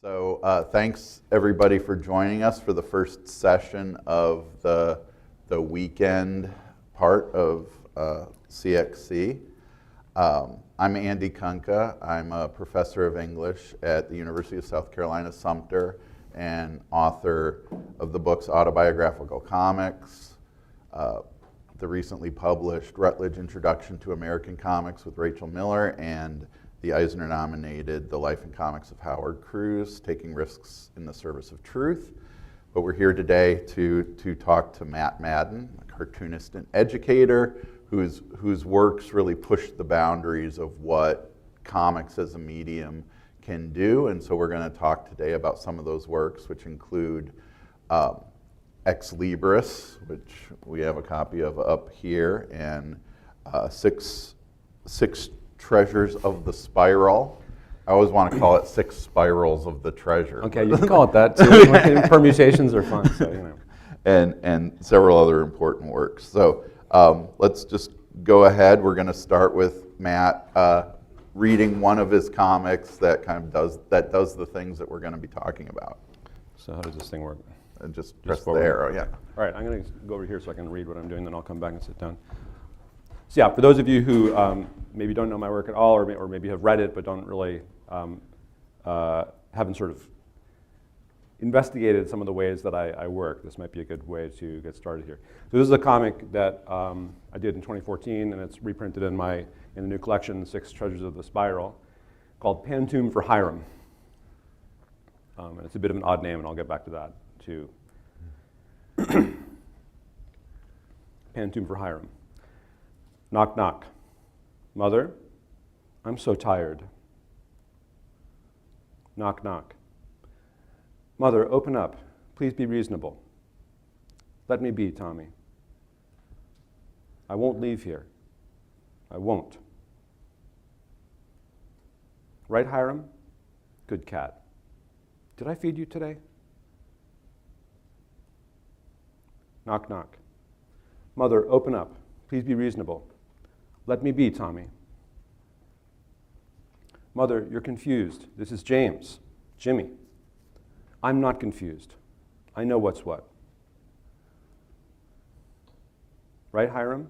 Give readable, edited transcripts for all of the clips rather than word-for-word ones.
Thanks everybody for joining us for the first session of the weekend part of CXC. I'm Andy Kunka. I'm a professor of English at the University of South Carolina, Sumter, and author of the books Autobiographical Comics, the recently published Routledge Introduction to American Comics with Rachel Miller, and the Eisner-nominated The Life and Comics of Howard Cruse, Taking Risks in the Service of Truth. But we're here today to talk to Matt Madden, a cartoonist and educator whose works really push the boundaries of what comics as a medium can do. And so we're going to talk today about some of those works, which include Ex Libris, which we have a copy of up here, and six Treasures of the Spiral. I always want to call it Six Spirals of the Treasure. Okay, you can call it that too. Permutations are fun, so you know. And several other important works. So let's just go ahead. We're going to start with Matt reading one of his comics that kind of does the things that we're going to be talking about. So how does this thing work? And just press the arrow, yeah. All right, I'm going to go over here so I can read what I'm doing, then I'll come back and sit down. So yeah, for those of you who maybe don't know my work at all, or maybe have read it but don't really, haven't sort of investigated some of the ways that I work, this might be a good way to get started here. So this is a comic that I did in 2014, and it's reprinted in the new collection, Six Treasures of the Spiral, called Pantoum for Hiram. And it's a bit of an odd name, and I'll get back to that too. Pantoum for Hiram. Knock, knock. Mother, I'm so tired. Knock, knock. Mother, open up. Please be reasonable. Let me be, Tommy. I won't leave here. I won't. Right, Hiram? Good cat. Did I feed you today? Knock, knock. Mother, open up. Please be reasonable. Let me be, Tommy. Mother, you're confused. This is James. Jimmy. I'm not confused. I know what's what. Right, Hiram?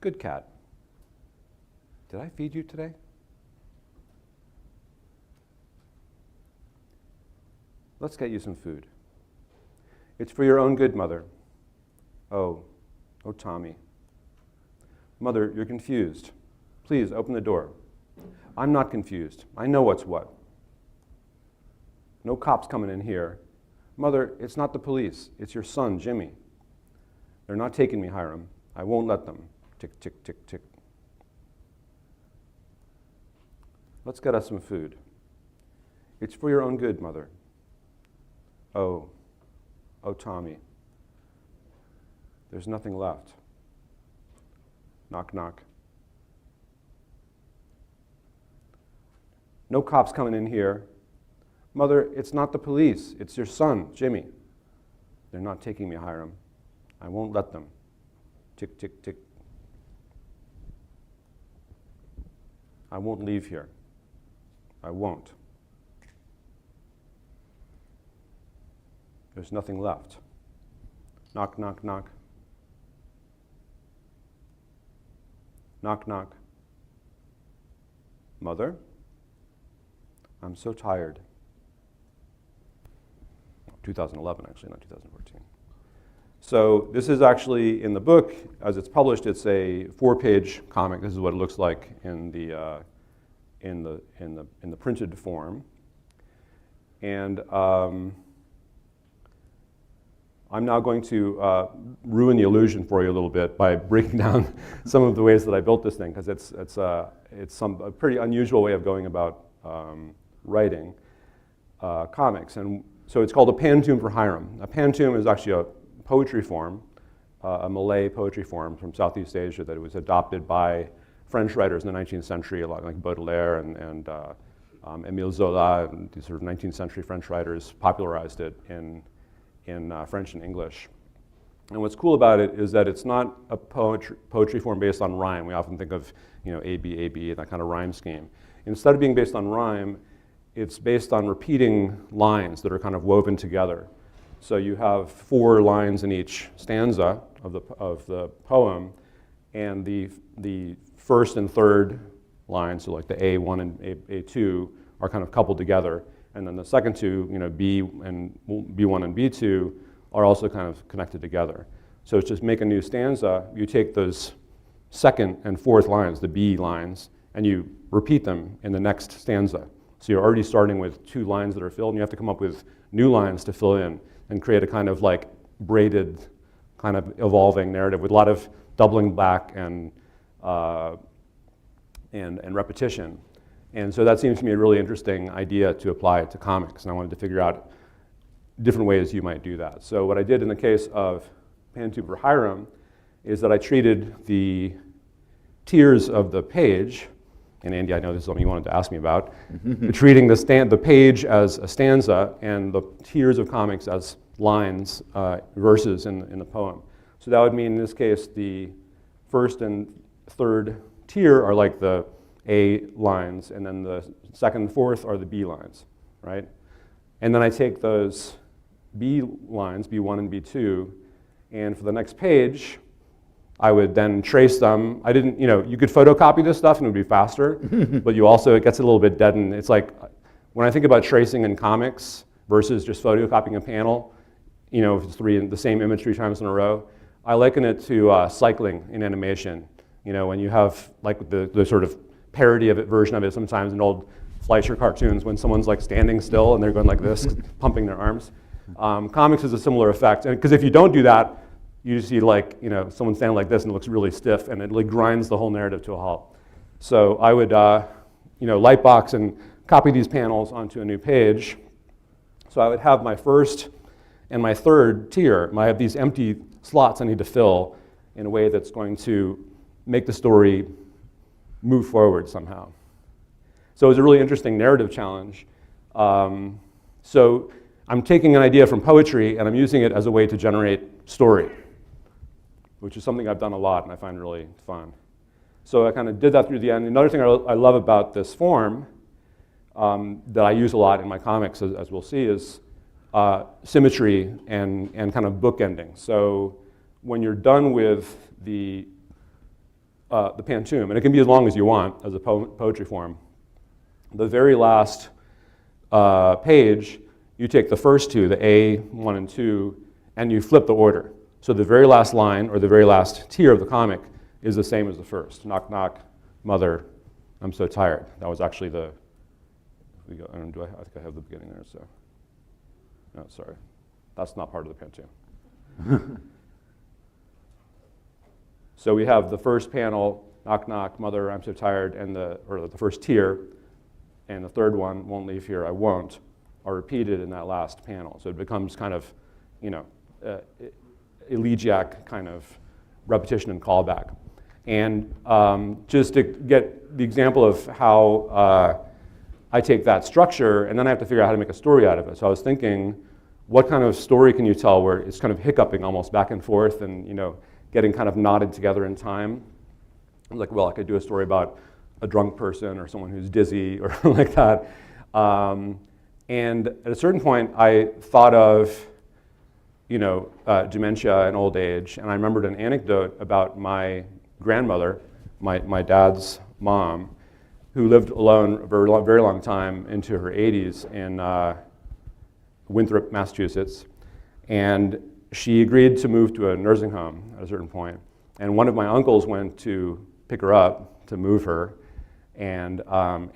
Good cat. Did I feed you today? Let's get you some food. It's for your own good, Mother. Oh, Tommy. Mother, you're confused. Please open the door. I'm not confused. I know what's what. No cops coming in here. Mother, it's not the police. It's your son, Jimmy. They're not taking me, Hiram. I won't let them. Tick, tick, tick, tick. Let's get us some food. It's for your own good, Mother. Oh, Tommy. There's nothing left. Knock, knock. No cops coming in here. Mother, it's not the police. It's your son, Jimmy. They're not taking me, Hiram. I won't let them. Tick, tick, tick. I won't leave here. I won't. There's nothing left. Knock, knock, knock. Knock, knock. Mother, I'm so tired. 2011, actually, not 2014. So this is actually in the book, as it's published. It's a 4-page comic. This is what it looks like in the printed form, and I'm now going to ruin the illusion for you a little bit by breaking down some of the ways that I built this thing, because it's a pretty unusual way of going about writing comics. And so it's called a Pantoum for Hiram. A Pantoum is actually a poetry form, a Malay poetry form from Southeast Asia that was adopted by French writers in the 19th century, a lot like Baudelaire and Émile Zola, and these sort of 19th century French writers popularized it in French and English. And what's cool about it is that it's not a poetry form based on rhyme. We often think of, A, B, A, B, that kind of rhyme scheme. Instead of being based on rhyme, it's based on repeating lines that are kind of woven together. So you have 4 lines in each stanza of the poem, and the first and third lines, so like the A1 and A2, are kind of coupled together, and then the second 2, B1 and B2, are also kind of connected together. So to make a new stanza, you take those second and fourth lines, the B lines, and you repeat them in the next stanza. So you're already starting with 2 lines that are filled, and you have to come up with new lines to fill in and create a kind of like braided, kind of evolving narrative with a lot of doubling back and repetition. And so that seems to me a really interesting idea to apply to comics, and I wanted to figure out different ways you might do that. So what I did in the case of Pantoum for Hiram is that I treated the tiers of the page, and Andy, I know this is something you wanted to ask me about, treating the page as a stanza and the tiers of comics as lines, verses in the poem. So that would mean in this case the first and third tier are like the A lines, and then the second and fourth are the B lines, right? And then I take those B lines, B1 and B2, and for the next page, I would then trace them. I didn't, you could photocopy this stuff and it would be faster, but it gets a little bit deadened. It's like, when I think about tracing in comics versus just photocopying a panel, if it's the same image 3 times in a row, I liken it to cycling in animation. When you have like the sort of parody of it, version of it sometimes in old Fleischer cartoons when someone's like standing still and they're going like this, pumping their arms. Comics is a similar effect, and because if you don't do that, you see like someone standing like this and it looks really stiff, and it like grinds the whole narrative to a halt. So I would lightbox and copy these panels onto a new page. So I would have my first and my third tier. I have these empty slots I need to fill in a way that's going to make the story move forward somehow. So it was a really interesting narrative challenge. So I'm taking an idea from poetry and I'm using it as a way to generate story, which is something I've done a lot and I find really fun. So I kind of did that through the end. Another thing I love about this form that I use a lot in my comics, as we'll see, is symmetry and kind of bookending. So when you're done with the Pantoum, and it can be as long as you want as a poetry form, the very last page, you take the first 2, the A1 and 2, and you flip the order. So the very last line, or the very last tier of the comic, is the same as the first. Knock, knock, mother, I'm so tired. That was actually I think I have the beginning there, so. No, sorry. That's not part of the Pantoum. So we have the first panel, knock, knock, mother, I'm so tired, and the first tier, and the third one, won't leave here, I won't, are repeated in that last panel. So it becomes kind of, elegiac kind of repetition and callback. And just to get the example of how I take that structure, and then I have to figure out how to make a story out of it. So I was thinking, what kind of story can you tell where it's kind of hiccuping almost back and forth and, getting kind of knotted together in time? I was like, well, I could do a story about a drunk person or someone who's dizzy or like that. And at a certain point, I thought of, dementia and old age, and I remembered an anecdote about my grandmother, my dad's mom, who lived alone for a very long time into her 80s in Winthrop, Massachusetts, and she agreed to move to a nursing home at a certain point. And one of my uncles went to pick her up to move her, and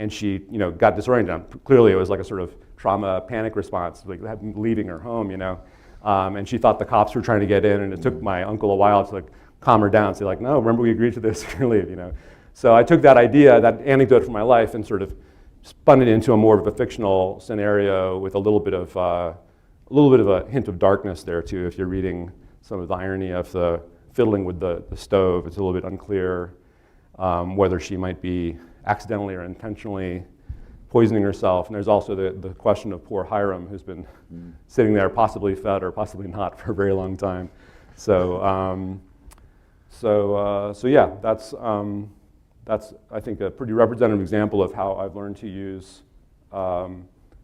she got disoriented. Clearly, it was like a sort of trauma panic response, like leaving her home, and she thought the cops were trying to get in, and it took my uncle a while to calm her down, say no, remember we agreed to this, you're leave, So I took that idea, that anecdote from my life, and sort of spun it into a more of a fictional scenario with a little bit of a hint of darkness there too. If you're reading some of the irony of the fiddling with the stove, it's a little bit unclear whether she might be accidentally or intentionally poisoning herself. And there's also the question of poor Hiram, who's been sitting there possibly fed or possibly not for a very long time. So yeah, that's I think a pretty representative example of how I've learned to use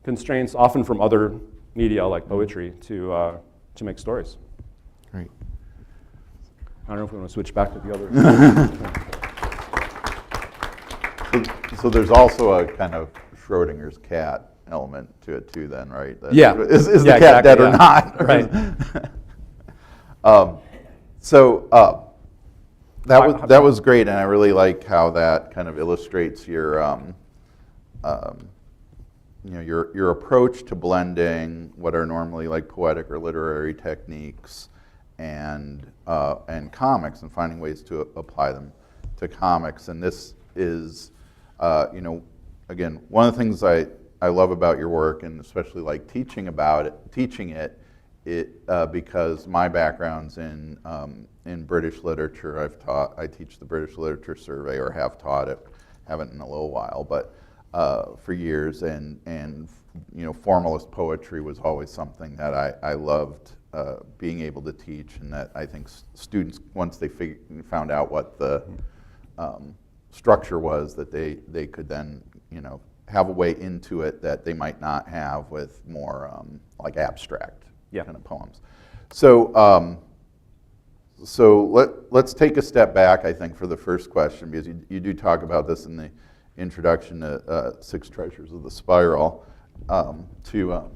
constraints, often from other media like poetry, to make stories. Great. I don't know if we want to switch back to the other. So there's also a kind of Schrodinger's cat element to it too then, right? That Yeah. Is the Yeah, cat exactly, dead or yeah. not? Right. That was great, and I really like how that kind of illustrates your your approach to blending what are normally like poetic or literary techniques and comics, and finding ways to apply them to comics. And this is, again, one of the things I love about your work, and especially like teaching it, because my background's in British literature. I teach the British Literature Survey, or have taught it, haven't in a little while, but for years, and formalist poetry was always something that I loved being able to teach, and that I think students, once they found out what the structure was, that they could then have a way into it that they might not have with more like abstract kind of poems. So let's take a step back, I think, for the first question, because you do talk about this in the introduction to Six Treasures of the Spiral, to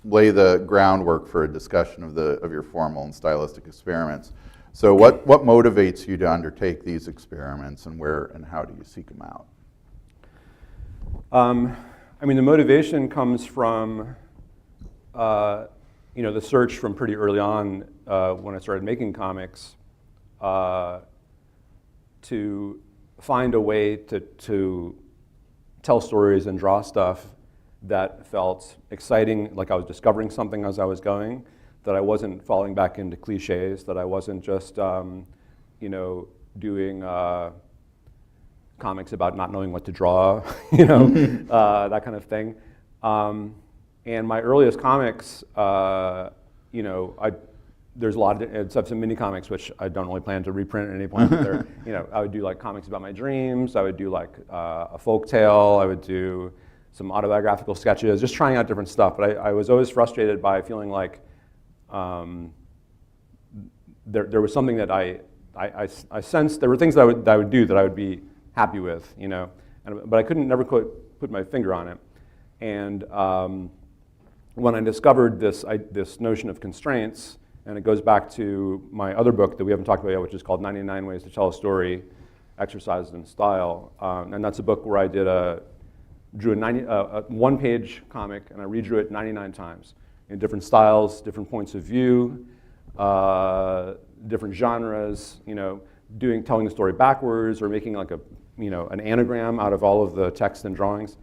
lay the groundwork for a discussion of your formal and stylistic experiments. So what motivates you to undertake these experiments, and where and how do you seek them out? The motivation comes from the search from pretty early on when I started making comics to find a way to tell stories and draw stuff that felt exciting, like I was discovering something as I was going, that I wasn't falling back into cliches, that I wasn't just doing comics about not knowing what to draw, that kind of thing. And my earliest comics, there's a lot of some mini comics which I don't really plan to reprint at any point. But I would do like comics about my dreams. I would do like a folk tale. I would do some autobiographical sketches, just trying out different stuff. But I was always frustrated by feeling like there was something that I sensed there were things that I would do that I would be happy with, but I couldn't never put my finger on it. And when I discovered this notion of constraints, and it goes back to my other book that we haven't talked about yet, which is called 99 Ways to Tell a Story, Exercises in Style. And that's a book where I drew a one-page comic, and I redrew it 99 times in different styles, different points of view, different genres, telling the story backwards, or making like an anagram out of all of the text and drawings.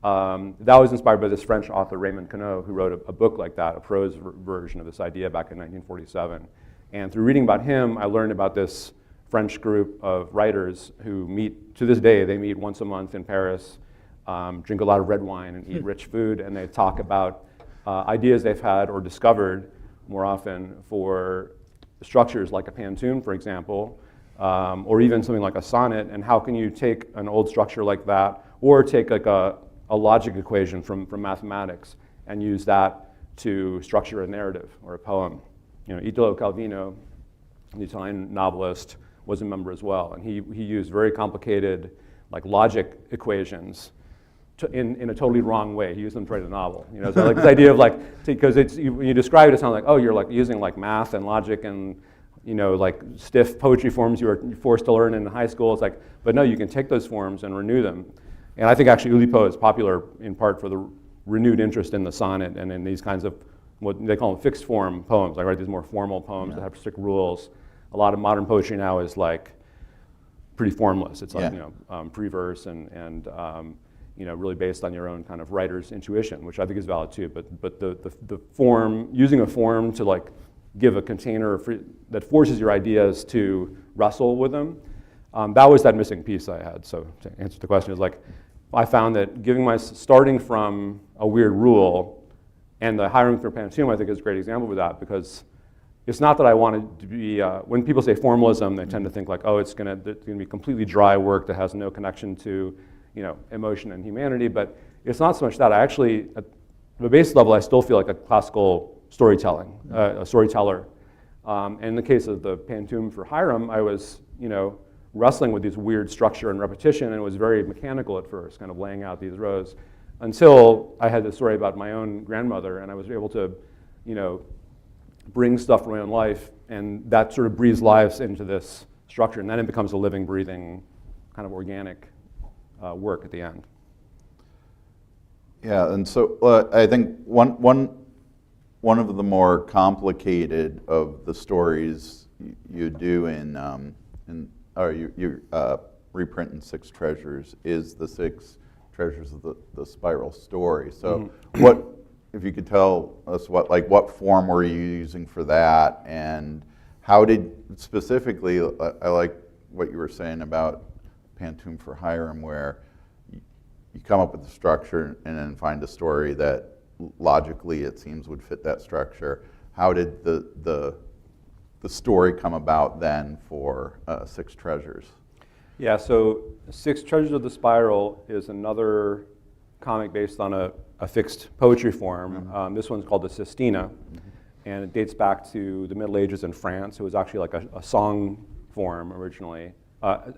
That was inspired by this French author, Raymond Queneau, who wrote a book like that, a prose version of this idea back in 1947. And through reading about him, I learned about this French group of writers who meet, to this day, they meet once a month in Paris, drink a lot of red wine and eat rich food, and they talk about ideas they've had or discovered more often for structures like a Pantoum, for example, or even something like a sonnet, and how can you take an old structure like that, or take like a logic equation from mathematics and use that to structure a narrative or a poem. Italo Calvino, the Italian novelist, was a member as well, and he used very complicated like logic equations in a totally wrong way. He used them to write a novel. So like this idea of like, because when you describe it, it sounds like, oh, you're like using like math and logic and like stiff poetry forms you were forced to learn in high school. It's like, but no, you can take those forms and renew them. And I think actually Oulipo is popular in part for the renewed interest in the sonnet and in these kinds of what they call them fixed form poems. Like, right, these more formal poems that have strict rules. A lot of modern poetry now is like pretty formless. It's like pre-verse and really based on your own kind of writer's intuition, which I think is valid too. But the form, using a form to like give a container that forces your ideas to wrestle with them, that was that missing piece I had. So to answer the question is like, I found that starting from a weird rule, and the Hiram for Pantoum I think is a great example of that, because it's not that I wanted to be, when people say formalism, they tend to think like, oh, it's gonna be completely dry work that has no connection to, emotion and humanity, but it's not so much that. I actually, at the base level, I still feel like a classical storyteller. And in the case of the Pantoum for Hiram, I was, wrestling with this weird structure and repetition, and it was very mechanical at first, kind of laying out these rows, until I had this story about my own grandmother, and I was able to, bring stuff from my own life, and that sort of breathes lives into this structure, and then it becomes a living, breathing, kind of organic work at the end. Yeah, and so I think one of the more complicated of the stories you do you reprint in Six Treasures is the Six Treasures of the Spiral story. So what, if you could tell us what form were you using for that, and how did, specifically, I like what you were saying about Pantoum for Hiram, where you come up with the structure and then find a story that logically it seems would fit that structure. How did the story come about then for Six Treasures? Yeah, so Six Treasures of the Spiral is another comic based on a fixed poetry form. This one's called the Sestina, and it dates back to the Middle Ages in France. It was actually like a song form originally.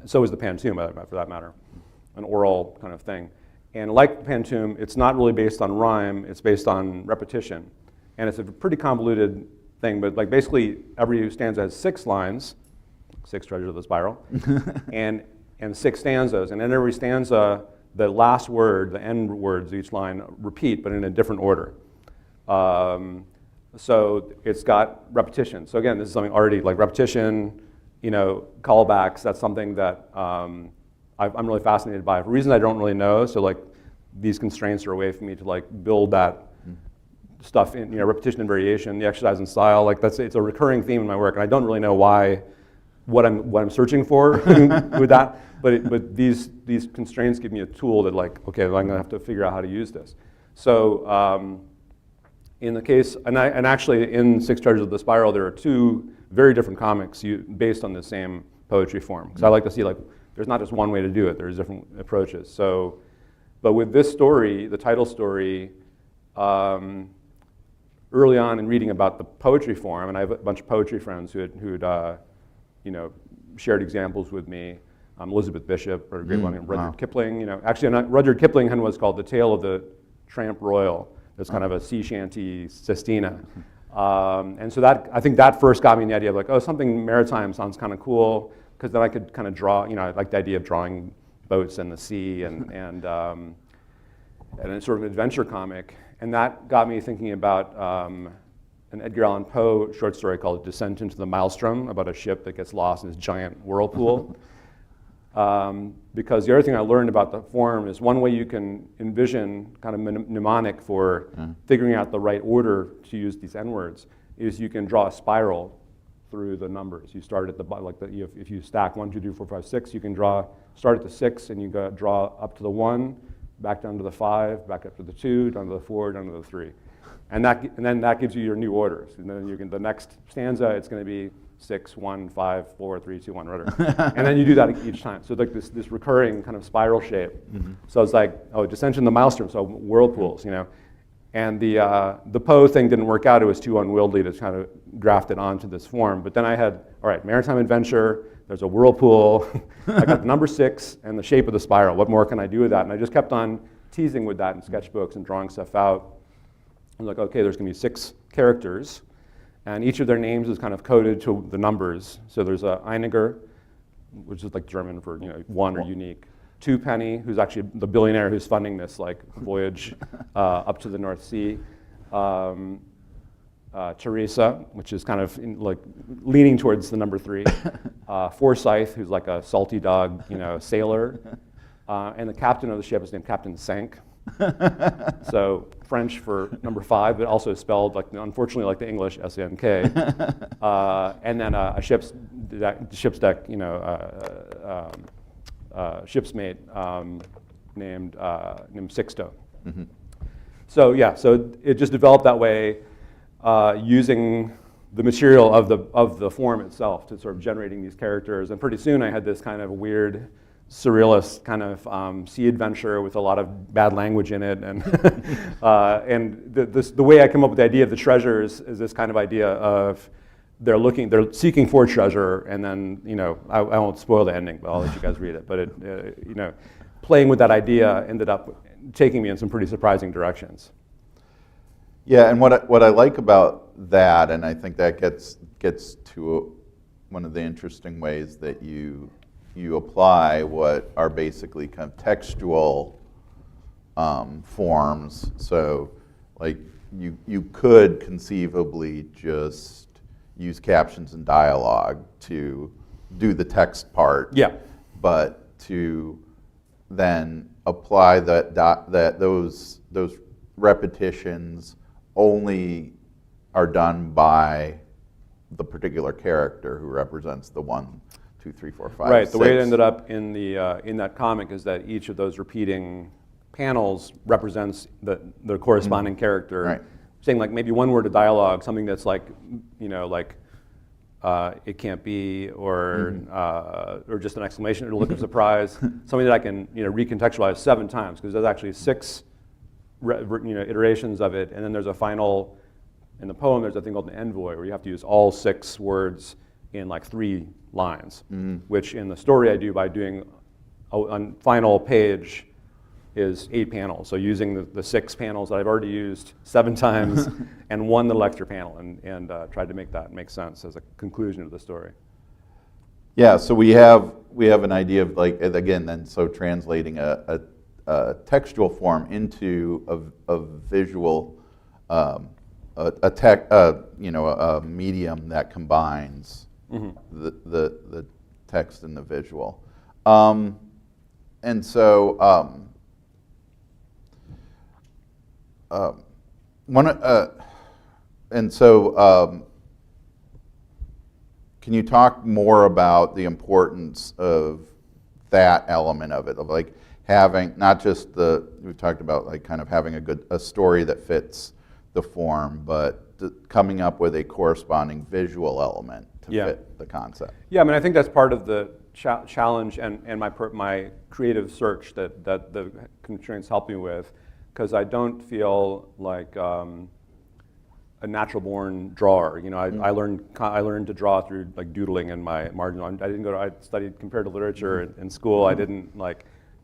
So was the Pantoum, for that matter, an oral kind of thing. And like Pantoum, it's not really based on rhyme, it's based on repetition. And it's a pretty convoluted thing, but like basically every stanza has 6 lines, Six Treasures of the Spiral, and 6 stanzas. And in every stanza, the last word, the end words of each line repeat, but in a different order. So it's got repetition. So again, this is something already like repetition, callbacks. That's something that I'm really fascinated by. For reasons I don't really know, so like these constraints are a way for me to like build that stuff in, repetition and variation, the exercise and style. Like it's a recurring theme in my work, and I don't really know what I'm searching for with that. But these constraints give me a tool that like, okay, well, I'm gonna have to figure out how to use this. So in the case, and actually in Six Treasures of the Spiral, there are 2 very different comics based on the same poetry form. Because I like to see like, there's not just one way to do it, there's different approaches. So, but with this story, the title story, early on in reading about the poetry form, and I have a bunch of poetry friends who'd shared examples with me. Elizabeth Bishop, or a great one, Rudyard Kipling. Actually, Rudyard Kipling had what's called The Tale of the Tramp Royal. That's kind of a sea shanty sestina. And so I think that first got me in the idea of like, oh, something maritime sounds kind of cool, because then I could kind of draw, I like the idea of drawing boats in the sea and it's sort of an adventure comic. And that got me thinking about an Edgar Allan Poe short story called Descent into the Maelstrom, about a ship that gets lost in this giant whirlpool. Because the other thing I learned about the form is one way you can envision kind of mnemonic for figuring out the right order to use these N-words is you can draw a spiral through the numbers. You start at the bottom, like if you stack 1, 2, 3, 4, 5, 6, you can start at the 6 and you go draw up to the 1, back down to the 5, back up to the 2, down to the 4, down to the 3. And then that gives you your new orders. And then the next stanza, it's going to be 6, 1, 5, 4, 3, 2, 1, whatever. And then you do that each time. So like this recurring kind of spiral shape. So it's like, descent in the maelstrom, so whirlpools, And the Poe thing didn't work out. It was too unwieldy to kind of graft it onto this form. But then I had, all right, maritime adventure, there's a whirlpool, I got the number 6 and the shape of the spiral. What more can I do with that? And I just kept on teasing with that in sketchbooks and drawing stuff out. I was like, okay, there's going to be 6 characters, and each of their names is kind of coded to the numbers. So there's a Einiger, which is like German for one or unique. 2 Penny, who's actually the billionaire who's funding this like voyage up to the North Sea. Teresa, which is kind of like leaning towards the number 3. Forsyth, who's like a salty dog, sailor. And the captain of the ship is named Captain Sank. So French for number 5, but also spelled like, unfortunately, like the English S-N-K. And then a ship's deck, ship's mate named Sixto. So yeah, so it just developed that way, using the material of the form itself to sort of generating these characters. And pretty soon I had this kind of weird, surrealist kind of sea adventure with a lot of bad language in it. And, and the way I come up with the idea of the treasures is this kind of idea of they're seeking for treasure, and then, I won't spoil the ending, but I'll let you guys read it. But it, playing with that idea ended up taking me in some pretty surprising directions. Yeah, and what I like about that, and I think that gets to one of the interesting ways that you apply what are basically kind of textual forms. So, like you could conceivably just use captions and dialogue to do the text part. Yeah. But to then apply those repetitions only are done by the particular character who represents the 1, 2, 3, 4, 5, right. 6. The way it ended up in the in that comic is that each of those repeating panels represents the corresponding character. Right. Saying like maybe one word of dialogue, something that's like, it can't be, or just an exclamation or a look of surprise, something that I can recontextualize 7 times, because there's actually 6 iterations of it, and then there's a final. In the poem, there's a thing called an envoy, where you have to use all 6 words in like 3 lines, which in the story I do by doing a final page is 8 panels. So using the 6 panels that I've already used 7 times and 1 little extra panel, and tried to make that make sense as a conclusion of the story. Yeah, so we have an idea of, like, again, then so translating a textual form into a visual, a medium that combines the text and the visual, and so. Can you talk more about the importance of that element of it, of like having not just we've talked about like kind of having a story that fits the form, but coming up with a corresponding visual element to fit the concept? Yeah, I mean, I think that's part of the challenge and my creative search that the constraints help me with. Because I don't feel like a natural-born drawer. I learned to draw through like doodling in my marginal. I studied comparative literature in school. I didn't I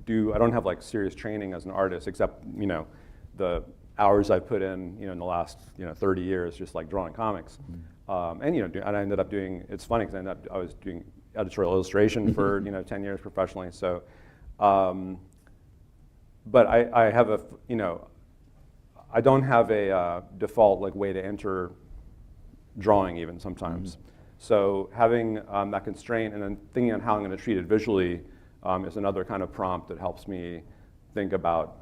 don't have like serious training as an artist, except the hours I put in in the last 30 years just like drawing comics. And I ended up doing. It's funny because I was doing editorial illustration for 10 years professionally. So. But I have I don't have a default like way to enter drawing even sometimes. So having that constraint and then thinking on how I'm going to treat it visually is another kind of prompt that helps me think about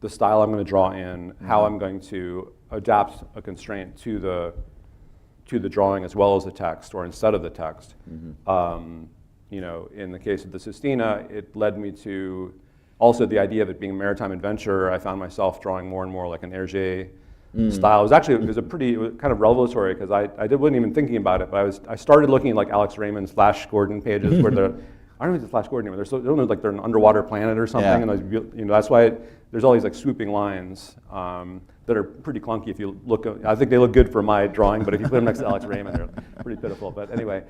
the style I'm going to draw in, how I'm going to adapt a constraint to the drawing as well as the text, or instead of the text. In the case of the Sistina, it led me to also the idea of it being a maritime adventure. I found myself drawing more and more like an Hergé style. It was kind of revelatory, because I wasn't even thinking about it, but I started looking at like Alex Raymond's Flash Gordon pages where I don't know if it's Flash Gordon anymore. They're don't know, like they're an underwater planet or something, and that's why there's all these like swooping lines that are pretty clunky if you look. I think they look good for my drawing, but if you put them next to Alex Raymond, they're pretty pitiful. But anyway.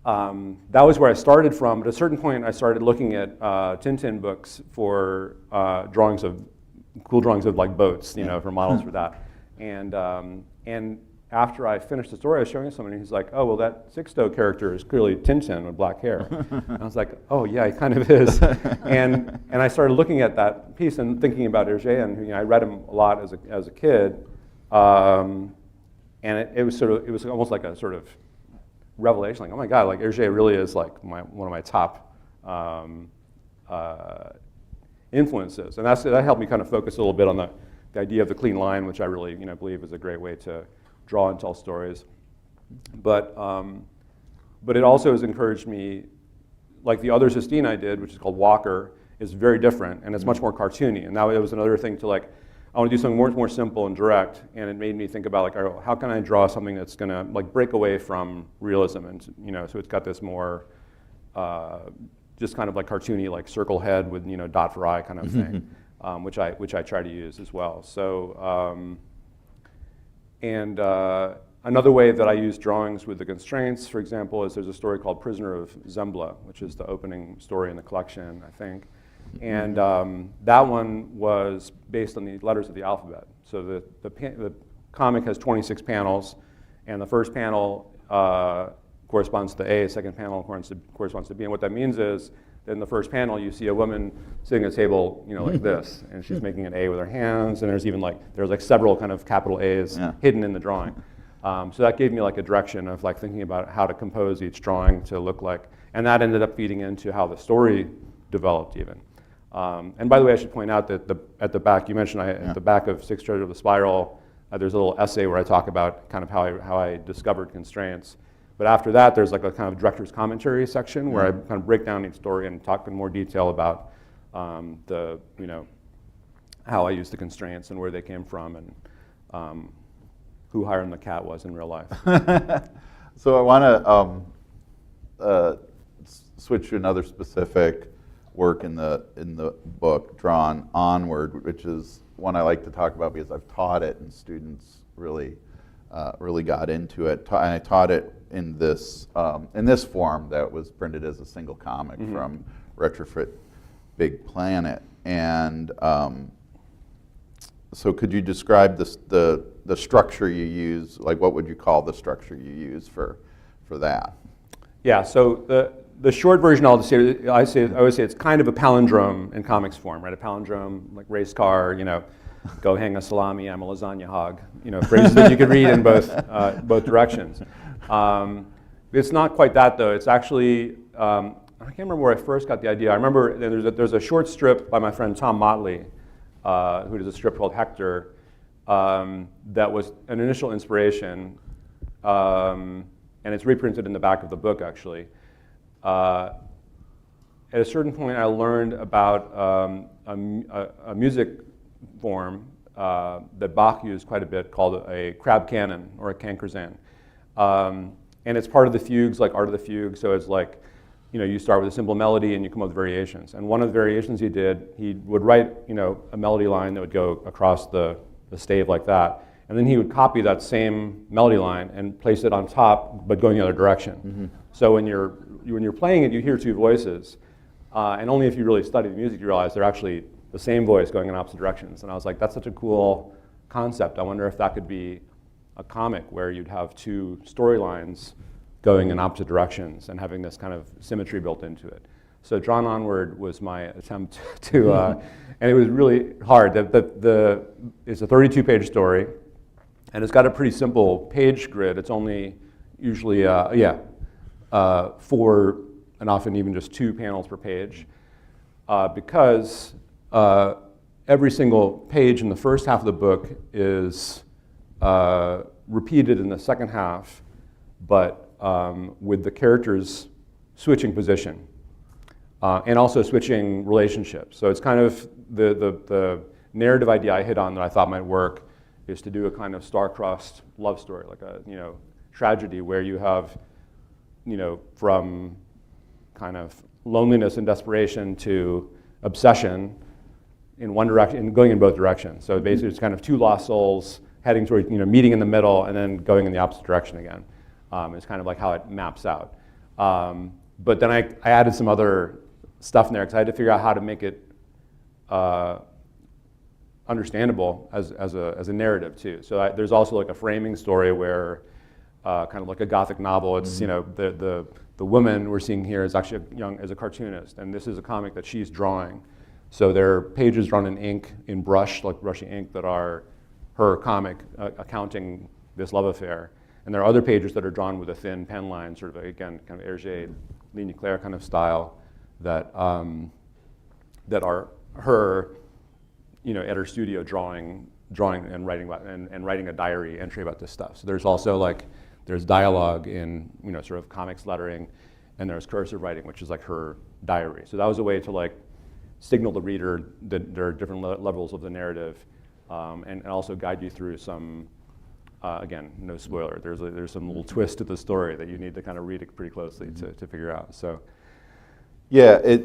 That was where I started from. But at a certain point, I started looking at Tintin books for cool drawings of like boats, for models for that. And after I finished the story, I was showing someone, and he's like, "Oh, well, that Sixto character is clearly Tintin with black hair." And I was like, "Oh, yeah, he kind of is." and I started looking at that piece and thinking about Hergé, and I read him a lot as a kid, and it was almost like a sort of revelation, like, oh my God, like Hergé really is like one of my top influences, and that helped me kind of focus a little bit on the idea of the clean line, which I really believe is a great way to draw and tell stories. But it also has encouraged me, like the other Sistine I did, which is called Walker, is very different, and it's much more cartoony. And that was another thing to like, I want to do something more simple and direct, and it made me think about like, oh, how can I draw something that's going to like break away from realism, and so it's got this more just kind of like cartoony, like circle head with dot for eye kind of thing, which I try to use as well. So another way that I use drawings with the constraints, for example, is there's a story called Prisoner of Zembla, which is the opening story in the collection, I think. And that one was based on the letters of the alphabet. So the comic has 26 panels, and the first panel corresponds to A, the second panel corresponds to B. And what that means is that in the first panel, you see a woman sitting at a table, like this, and she's making an A with her hands, and there's several kind of capital A's hidden in the drawing. So that gave me like a direction of like thinking about how to compose each drawing to look like, and that ended up feeding into how the story developed even. And by the way, I should point out that at the back, you mentioned at the back of Six Treasures of the Spiral, there's a little essay where I talk about kind of how I discovered constraints. But after that, there's like a kind of director's commentary section where I kind of break down each story and talk in more detail about how I use the constraints and where they came from, and who Hiram the cat was in real life. So I want to switch to another specific work in the book, drawn Onward, which is one I like to talk about because I've taught it and students really got into it. And I taught it in this form that was printed as a single comic from Retrofit Big Planet. And so could you describe the structure you use? Like, what would you call the structure you use for that? Yeah, so the short version I always say it's kind of a palindrome in comics form, right? A palindrome, like race car, go hang a salami, I'm a lasagna hog, phrases that you could read in both directions. It's not quite that though. It's actually, I can't remember where I first got the idea. I remember there's a short strip by my friend Tom Motley, who does a strip called Hector, that was an initial inspiration, and it's reprinted in the back of the book actually. At a certain point, I learned about a music form that Bach used quite a bit called a crab canon or a cankerzan. And it's part of the fugues, like Art of the Fugue. So it's like, you start with a simple melody and you come up with variations. And one of the variations he did, he would write, a melody line that would go across the stave like that. And then he would copy that same melody line and place it on top, but going the other direction. So when you're playing it, you hear two voices, and only if you really study the music you realize they're actually the same voice going in opposite directions. And I was like, that's such a cool concept. I wonder if that could be a comic where you'd have two storylines going in opposite directions and having this kind of symmetry built into it. So Drawn Onward was my attempt to, and it was really hard. It's a 32-page story, and it's got a pretty simple page grid. It's only usually, 4 and often even just 2 panels per page, because every single page in the first half of the book is repeated in the second half, but with the characters switching position and also switching relationships. So it's kind of the narrative idea I hit on that I thought might work is to do a kind of star-crossed love story, like a tragedy where you have from kind of loneliness and desperation to obsession in one direction and going in both directions. So basically it's kind of 2 lost souls heading toward, meeting in the middle and then going in the opposite direction again. It's kind of like how it maps out. But then I added some other stuff in there because I had to figure out how to make it understandable as a narrative too. So there's also like a framing story where kind of like a Gothic novel. It's the woman we're seeing here is actually as a cartoonist, and this is a comic that she's drawing. So there are pages drawn in ink, in brush, like brushy ink, that are her comic accounting this love affair. And there are other pages that are drawn with a thin pen line, sort of again, kind of Hergé, Ligne Claire kind of style, that that are her, at her studio drawing and writing about and writing a diary entry about this stuff. So there's also there's dialogue in sort of comics lettering, and there's cursive writing, which is like her diary. So that was a way to signal the reader that there are different levels of the narrative and also guide you through some, again, no spoiler, there's some little twist to the story that you need to kind of read it pretty closely to figure out. So, yeah,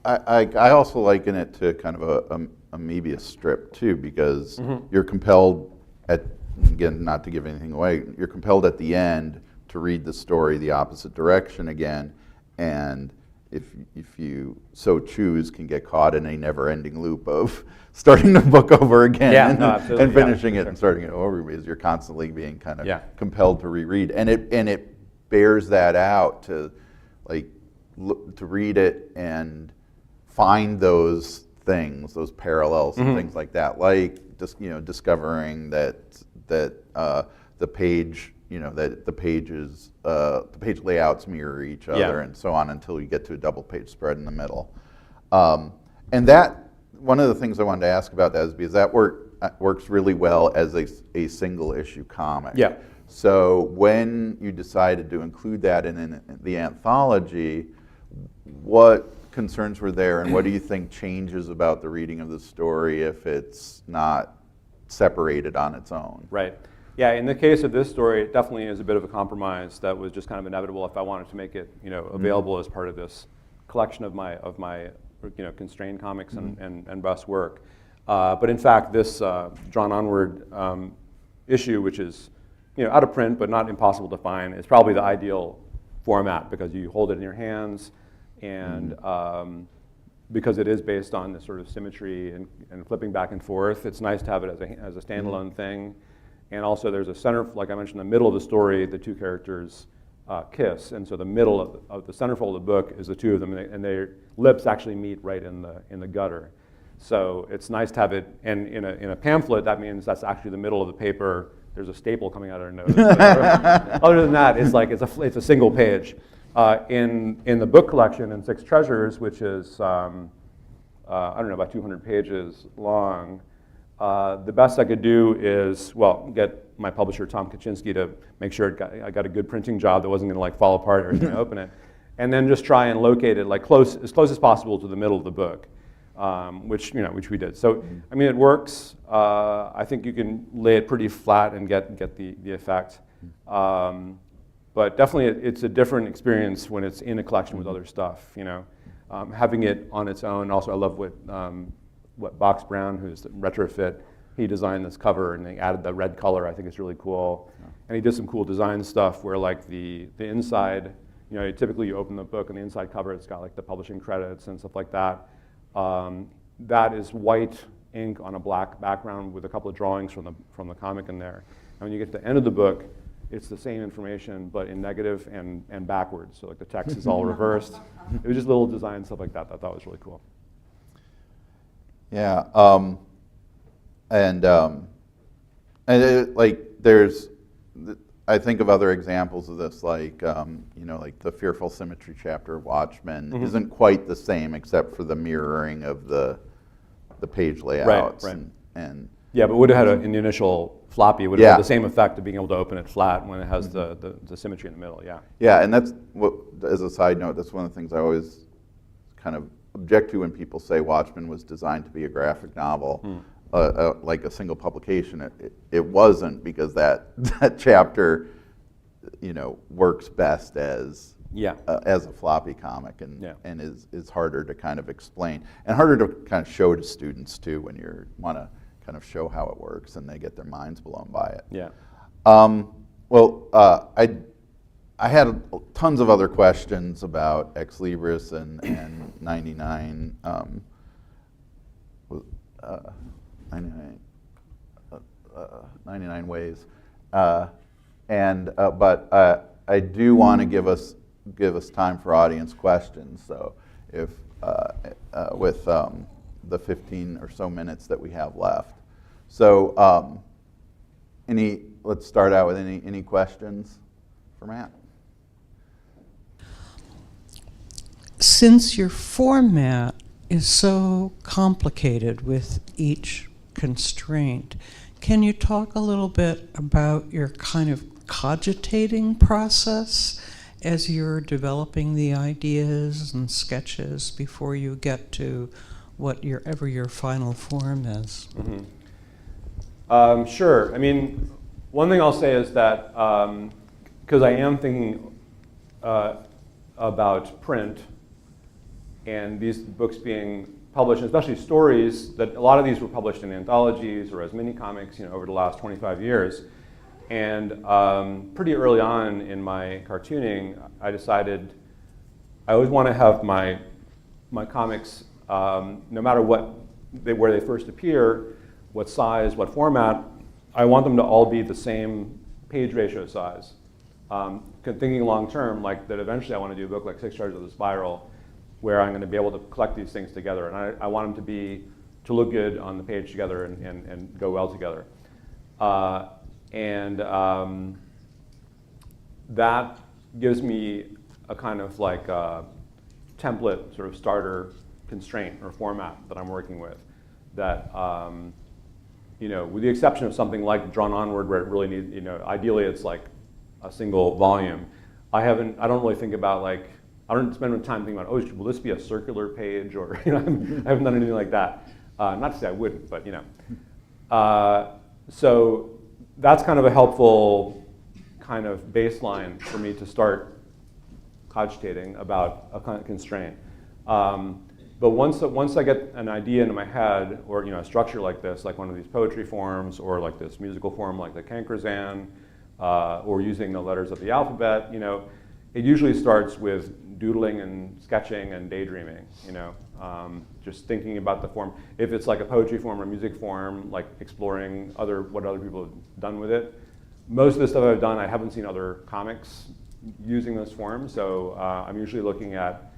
I also liken it to kind of a Moebius strip too, because you're compelled again, not to give anything away, you're compelled at the end to read the story the opposite direction again, and if you so choose, can get caught in a never-ending loop of starting the book over again and finishing it and starting it over, because you're constantly being kind of compelled to reread, and it bears that out to to read it and find those things, those parallels and things like that, like just discovering that the page. That the page layouts mirror each other and so on until you get to a double page spread in the middle. And that, one of the things I wanted to ask about that is because that works really well as a single issue comic. Yeah. So when you decided to include that in the anthology, what concerns were there, and what do you think changes about the reading of the story if it's not separated on its own? Right. Yeah, in the case of this story, it definitely is a bit of a compromise that was just kind of inevitable if I wanted to make it, available as part of this collection of my constrained comics and bus work. But in fact, this Drawn Onward issue, which is out of print but not impossible to find, is probably the ideal format because you hold it in your hands, and because it is based on this sort of symmetry and flipping back and forth, it's nice to have it as a standalone thing. And also there's a center, like I mentioned, in the middle of the story, the two characters kiss. And so the middle of the centerfold of the book is the two of them, and their lips actually meet right in the gutter. So it's nice to have it, and in a pamphlet, that means that's actually the middle of the paper. There's a staple coming out of her nose. Other than that, it's a single page. In the book collection in Six Treasures, which is, about 200 pages long, the best I could do is, get my publisher Tom Kaczynski to make sure I got a good printing job that wasn't going to fall apart every time I open it, and then just try and locate it as close as possible to the middle of the book, which we did. So I mean, it works. I think you can lay it pretty flat and get the effect, but definitely it's a different experience when it's in a collection with other stuff. Having it on its own. Also, I love what Box Brown, who's the retrofit, he designed this cover and they added the red color. I think it's really cool. Yeah. And he did some cool design stuff where the inside, typically you open the book and the inside cover, it's got the publishing credits and stuff like that. That is white ink on a black background with a couple of drawings from the comic in there. And when you get to the end of the book, it's the same information but in negative and backwards. So the text is all reversed. It was just little design stuff like that I thought was really cool. Yeah, there's, I think of other examples of this, like the Fearful Symmetry chapter of Watchmen isn't quite the same except for the mirroring of the page layouts. Right. And yeah, but would have had in the initial floppy, it would have had the same effect of being able to open it flat when it has the symmetry in the middle. Yeah. Yeah, and that's as a side note, that's one of the things I always kind of object to when people say Watchmen was designed to be a graphic novel, like a single publication. It wasn't, because that chapter, works best as a floppy comic and is harder to kind of explain and harder to kind of show to students too when you want to kind of show how it works and they get their minds blown by it. Yeah. I had tons of other questions about Ex Libris and 99, 99 Ways, but I do want to give us time for audience questions. So if with the 15 or so minutes that we have left, so let's start out with any questions for Matt. Since your format is so complicated with each constraint, can you talk a little bit about your kind of cogitating process as you're developing the ideas and sketches before you get to whatever your final form is? Sure. I mean, one thing I'll say is that because I am thinking about print and these books being published, especially stories, that a lot of these were published in anthologies or as mini comics, over the last 25 years. And pretty early on in my cartooning, I decided I always want to have my comics, no matter where they first appear, what size, what format, I want them to all be the same page ratio size. Thinking long term, like that eventually I want to do a book like Six Charges of the Spiral, where I'm going to be able to collect these things together. And I want them to look good on the page together and go well together. That gives me a kind of like template sort of starter constraint or format that I'm working with. That with the exception of something like Drawn Onward, where it really needs, ideally it's like a single volume. I don't really think about like, I don't spend my time thinking about, will this be a circular page, or I haven't done anything like that. Not to say I wouldn't, but so that's kind of a helpful kind of baseline for me to start cogitating about a kind of constraint. But once I get an idea into my head, or a structure like this, like one of these poetry forms, or like this musical form like the Kankerzan, or using the letters of the alphabet, it usually starts with doodling and sketching and daydreaming, just thinking about the form. If it's like a poetry form or music form, like exploring what other people have done with it. Most of the stuff I've done, I haven't seen other comics using this form, so I'm usually looking at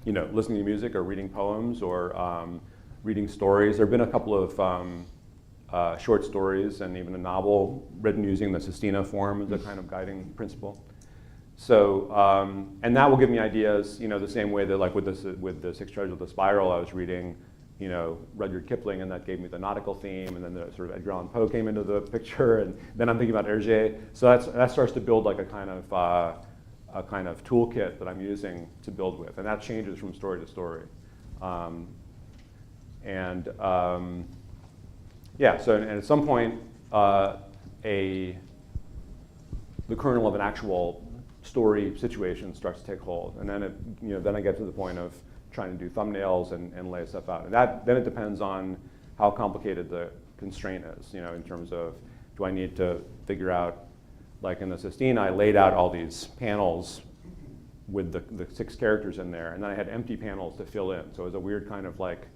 listening to music or reading poems or reading stories. There have been a couple of short stories and even a novel written using the Sestina form as a kind of guiding principle. So, and that will give me ideas, the same way that like with the Six Charges of the Spiral, I was reading, Rudyard Kipling, and that gave me the nautical theme, and then the sort of Edgar Allan Poe came into the picture, and then I'm thinking about Hergé. So that starts to build like a kind of toolkit that I'm using to build with, and that changes from story to story. Yeah, so and at some point, the kernel of an actual story situation starts to take hold, and then then I get to the point of trying to do thumbnails and lay stuff out, and then it depends on how complicated the constraint is, in terms of, do I need to figure out, like in the Sestina, I laid out all these panels with the 6 characters in there, and then I had empty panels to fill in, so it was a weird kind of like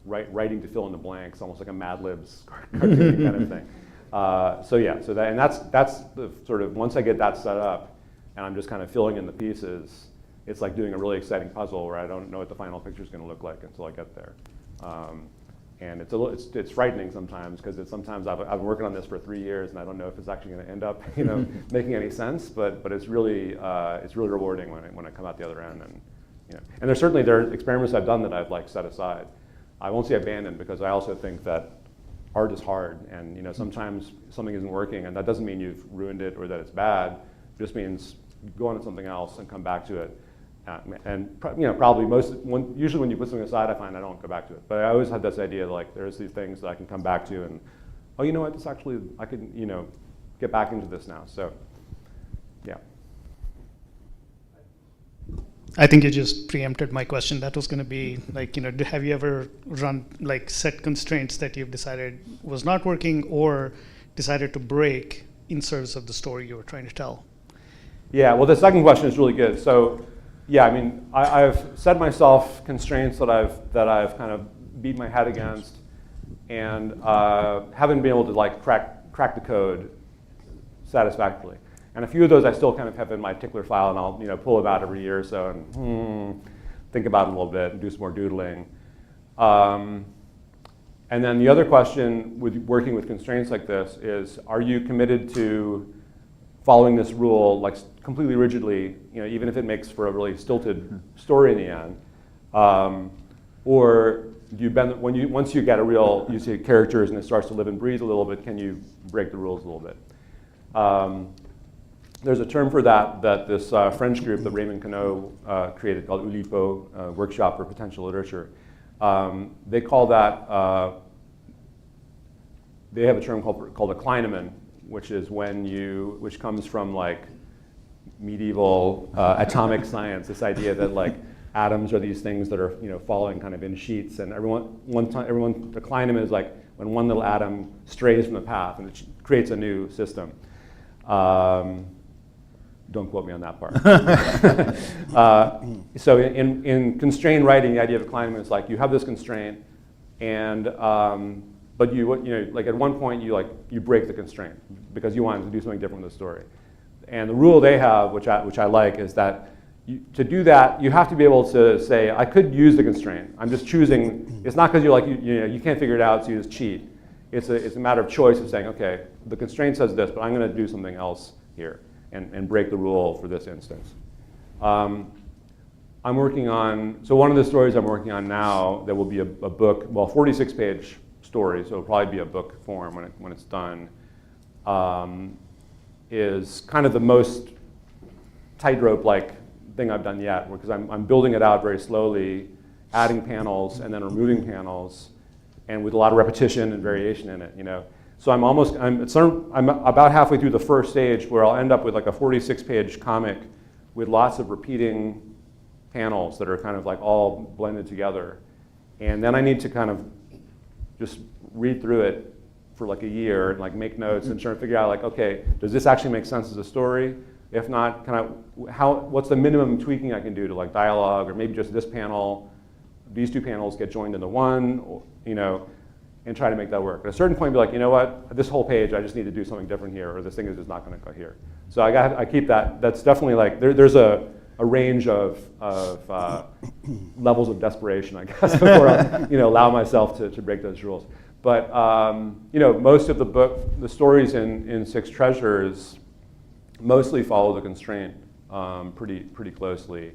writing to fill in the blanks, almost like a Mad Libs cartoon kind of thing. That's the sort of, once I get that set up, and I'm just kind of filling in the pieces, it's like doing a really exciting puzzle where I don't know what the final picture is going to look like until I get there. And it's frightening sometimes, because sometimes I've been working on this for 3 years and I don't know if it's actually going to end up making any sense. But it's really rewarding when I come out the other end. And there are experiments I've done that I've like set aside. I won't say abandoned, because I also think that art is hard, and sometimes something isn't working, and that doesn't mean you've ruined it or that it's bad. It just means go on to something else and come back to it. Probably usually when you put something aside, I find I don't go back to it. But I always had this idea, like there's these things that I can come back to, and oh, you know what? This actually, I could get back into this now. So, yeah. I think you just preempted my question. That was going to be like, have you ever run like set constraints that you've decided was not working, or decided to break in service of the story you were trying to tell? Yeah, well, the second question is really good. So, yeah, I mean, I've set myself constraints that I've kind of beat my head against, and haven't been able to like crack the code satisfactorily. And a few of those I still kind of have in my tickler file, and I'll pull them out every year or so and think about them a little bit and do some more doodling. And then the other question with working with constraints like this is, are you committed to following this rule like completely rigidly, even if it makes for a really stilted story in the end? Or do you bend, once you get you see characters and it starts to live and breathe a little bit, can you break the rules a little bit? There's a term for that this French group that Raymond Queneau created called Oulipo, Workshop for Potential Literature. They call that they have a term called a Kleineman, which comes from like medieval atomic science. This idea that like atoms are these things that are falling kind of in sheets, and the Kleineman is like when one little atom strays from the path and it creates a new system. Don't quote me on that part. So in constrained writing, the idea of a Kleineman is like you have this constraint, and but like at one point you break the constraint because you want to do something different with the story. And the rule they have, which I like, is that to do that, you have to be able to say, I could use the constraint. I'm just choosing. It's not because you can't figure it out, so you just cheat. It's a matter of choice of saying, okay, the constraint says this, but I'm going to do something else here and break the rule for this instance. I'm working on, so one of the stories I'm working on now that will be a book, well, 46-page story, so it'll probably be a book form when it's done, is kind of the most tightrope-like thing I've done yet, because I'm building it out very slowly, adding panels and then removing panels, and with a lot of repetition and variation in it, So I'm about halfway through the first stage where I'll end up with like a 46-page comic with lots of repeating panels that are kind of like all blended together. And then I need to kind of just read through it for like a year and like make notes and try to figure out like, okay, does this actually make sense as a story? If not, what's the minimum tweaking I can do to like dialogue, or maybe just this panel, these two panels get joined into one, and try to make that work. At a certain point, be like, you know what, this whole page, I just need to do something different here, or this thing is just not going to go here. So I keep that. That's definitely like there's a range of levels of desperation, I guess, before I allow myself to break those rules. But most of the stories in Six Treasures mostly follow the constraint pretty closely.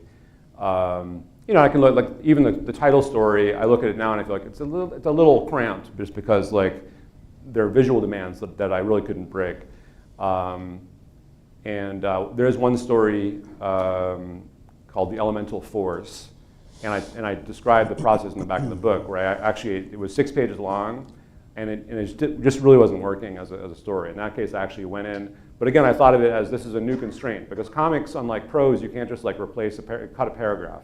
I can look like even the title story. I look at it now and I feel like it's a little cramped, just because like there are visual demands that I really couldn't break. There's one story called The Elemental Force, and I described the process in the back of the book where it was 6 pages long, and it just really wasn't working as a story. In that case, I actually went in. But again, I thought of it as this is a new constraint, because comics, unlike prose, you can't just like cut a paragraph.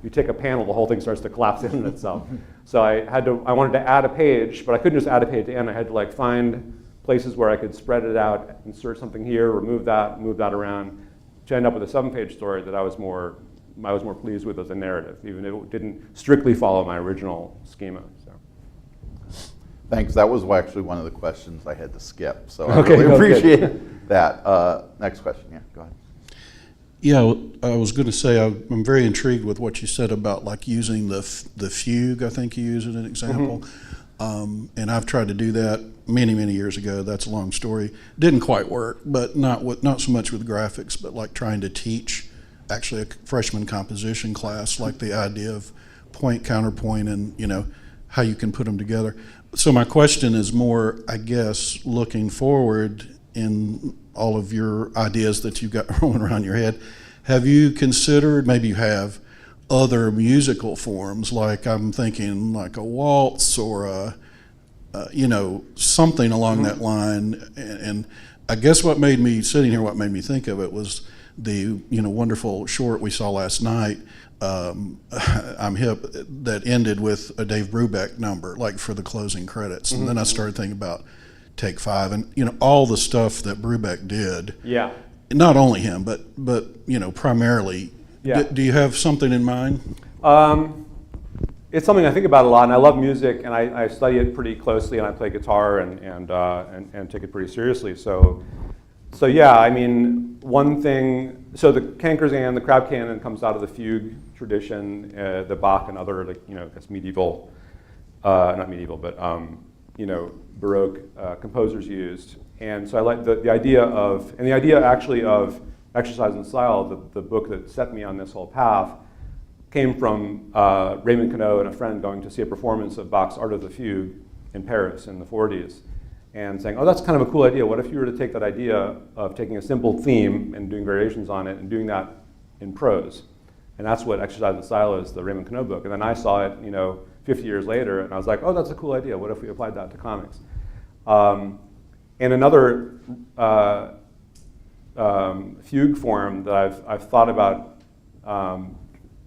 You take a panel, the whole thing starts to collapse in on itself. So I wanted to add a page, but I couldn't just add a page at the end. I had to like find places where I could spread it out, insert something here, remove that, move that around, to end up with a 7-page story that I was more pleased with as a narrative, even if it didn't strictly follow my original schema. So. Thanks. That was actually one of the questions I had to skip, so I Okay, really appreciate that. Next question. Yeah, go ahead. Yeah, I was going to say I'm very intrigued with what you said about like using the fugue. I think you used as an example, and I've tried to do that many years ago. That's a long story. Didn't quite work, but not so much with graphics, but like trying to teach actually a freshman composition class, like the idea of point counterpoint and how you can put them together. So my question is more, I guess, looking forward in all of your ideas that you've got rolling around your head, have you considered, maybe you have, other musical forms? Like I'm thinking like a waltz or something along that line. And I guess what made me think of it was the wonderful short we saw last night, I'm Hip, that ended with a Dave Brubeck number, like for the closing credits. And then I started thinking about Take 5 and all the stuff that Brubeck did. Yeah. Not only him, but primarily. Yeah. Do you have something in mind? It's something I think about a lot, and I love music, and I study it pretty closely, and I play guitar and take it pretty seriously. So yeah, I mean, one thing. So the Kankersand, the Crab Canon, comes out of the fugue tradition, the Bach and other that's medieval, not medieval, but Baroque composers used. And so I like the idea of Exercise in Style, the book that set me on this whole path, came from Raymond Queneau and a friend going to see a performance of Bach's Art of the Fugue in Paris in the 40s, and saying, oh, that's kind of a cool idea. What if you were to take that idea of taking a simple theme and doing variations on it and doing that in prose? And that's what Exercise in Style is, the Raymond Queneau book. And then I saw it, 50 years later, and I was like, oh, that's a cool idea. What if we applied that to comics? And another fugue form that I've thought about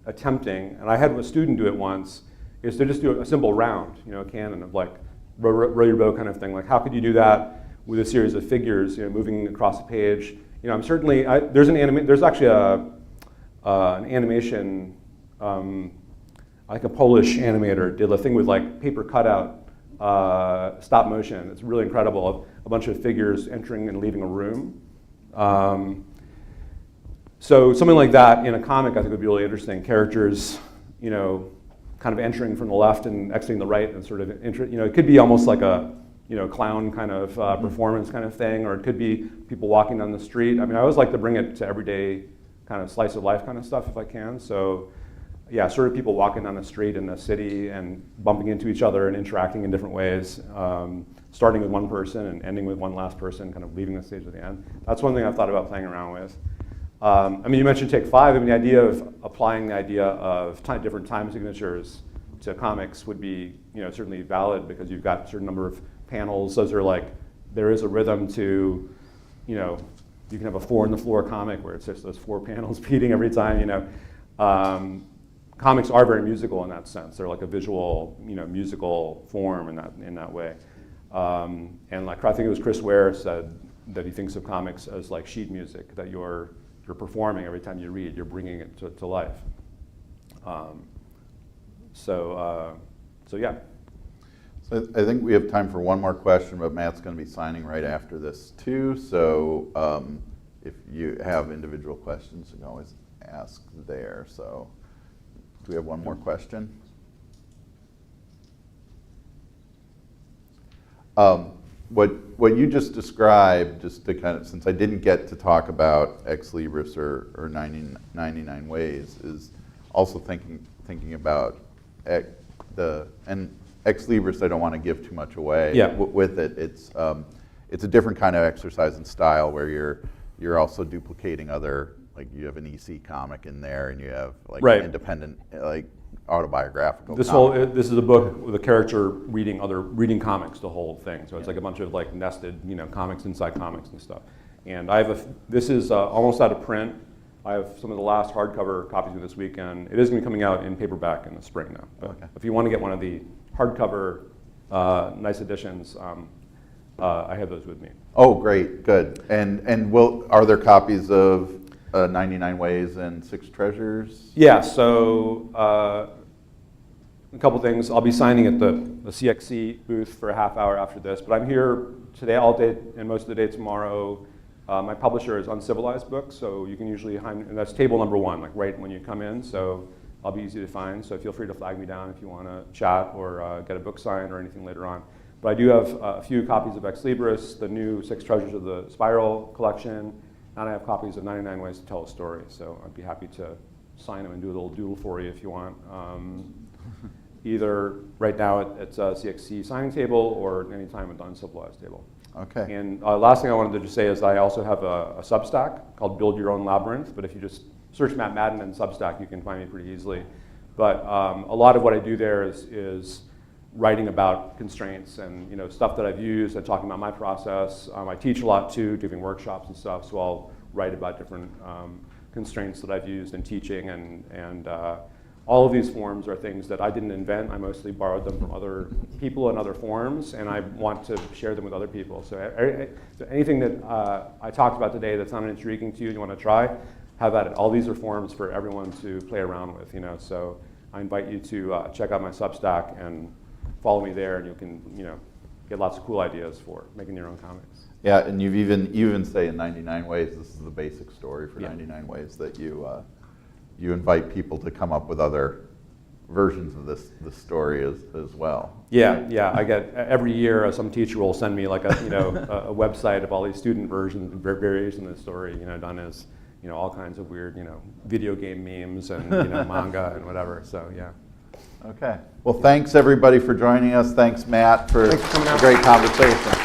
attempting, and I had a student do it once, is to just do a simple round, a canon of like row your boat kind of thing. Like, how could you do that with a series of figures, moving across a page? I'm certainly there's actually an animation, like a Polish animator did a thing with like paper cutout stop motion. It's really incredible. A bunch of figures entering and leaving a room. So something like that in a comic, I think, would be really interesting. Characters, kind of entering from the left and exiting the right, and sort of, it could be almost like a, clown kind of performance kind of thing, or it could be people walking down the street. I mean, I always like to bring it to everyday kind of slice of life kind of stuff if I can. So, yeah, sort of people walking down the street in the city and bumping into each other and interacting in different ways, starting with one person and ending with one last person, kind of leaving the stage at the end. That's one thing I've thought about playing around with. You mentioned Take 5. I mean, the idea of applying the idea of different time signatures to comics would be, certainly valid, because you've got a certain number of panels. Those are like, there is a rhythm to, you can have a 4-on-the-floor comic where it's just those 4 panels beating every time, Comics are very musical in that sense. They're like a visual, musical form in that way. And like, I think it was Chris Ware said that he thinks of comics as like sheet music, that you're performing every time you read, you're bringing it to life. So yeah. So I think we have time for one more question, but Matt's going to be signing right after this too. So if you have individual questions, you can always ask there. So do we have one more question? What you just described, just to kind of, since I didn't get to talk about Ex Libris or 99 Ways, is also thinking about and Ex Libris, I don't want to give too much away. Yeah. With it. It's a different kind of exercise and style where you're also duplicating other, like you have an EC comic in there, and you have like right. independent, like autobiographical. This is a book with a character reading comics, the whole thing. So it's like a bunch of like nested, comics inside comics and stuff. And this is almost out of print. I have some of the last hardcover copies of this weekend. It is going to be coming out in paperback in the spring now. But okay. If you want to get one of the hardcover nice editions, I have those with me. Oh, great, good. And are there copies of 99 Ways and 6 Treasures? Yeah, so a couple things. I'll be signing at the CXC booth for a half hour after this, but I'm here today all day and most of the day tomorrow. My publisher is Uncivilized Books, so you can usually and that's table number 1, like right when you come in, so I'll be easy to find. So feel free to flag me down if you want to chat or get a book signed or anything later on. But I do have a few copies of Ex Libris, the new 6 Treasures of the Spiral collection, and I have copies of 99 Ways to Tell a Story. So I'd be happy to sign them and do a little doodle for you if you want. Either right now at CXC signing table or anytime at the Uncivilized table. Okay. And last thing I wanted to just say is I also have a Substack called Build Your Own Labyrinth, but if you just search Matt Madden in Substack, you can find me pretty easily. But a lot of what I do there is writing about constraints and stuff that I've used and talking about my process. I teach a lot too, giving workshops and stuff, so I'll write about different constraints that I've used in teaching, and all of these forms are things that I didn't invent. I mostly borrowed them from other people in other forms, and I want to share them with other people. So anything that I talked about today that sounded intriguing to you, you want to try, have at it. All these are forms for everyone to play around with, So I invite you to check out my Substack and follow me there, and you can, get lots of cool ideas for making your own comics. Yeah, and you even say in 99 Ways, this is the basic story for 99 Ways, that you invite people to come up with other versions of this story as well. Yeah. I get every year some teacher will send me like a a website of all these student versions, variations of the story, done as all kinds of weird video game memes and manga and whatever. So yeah. Okay. Well, thanks everybody for joining us. Thanks Matt for a great conversation.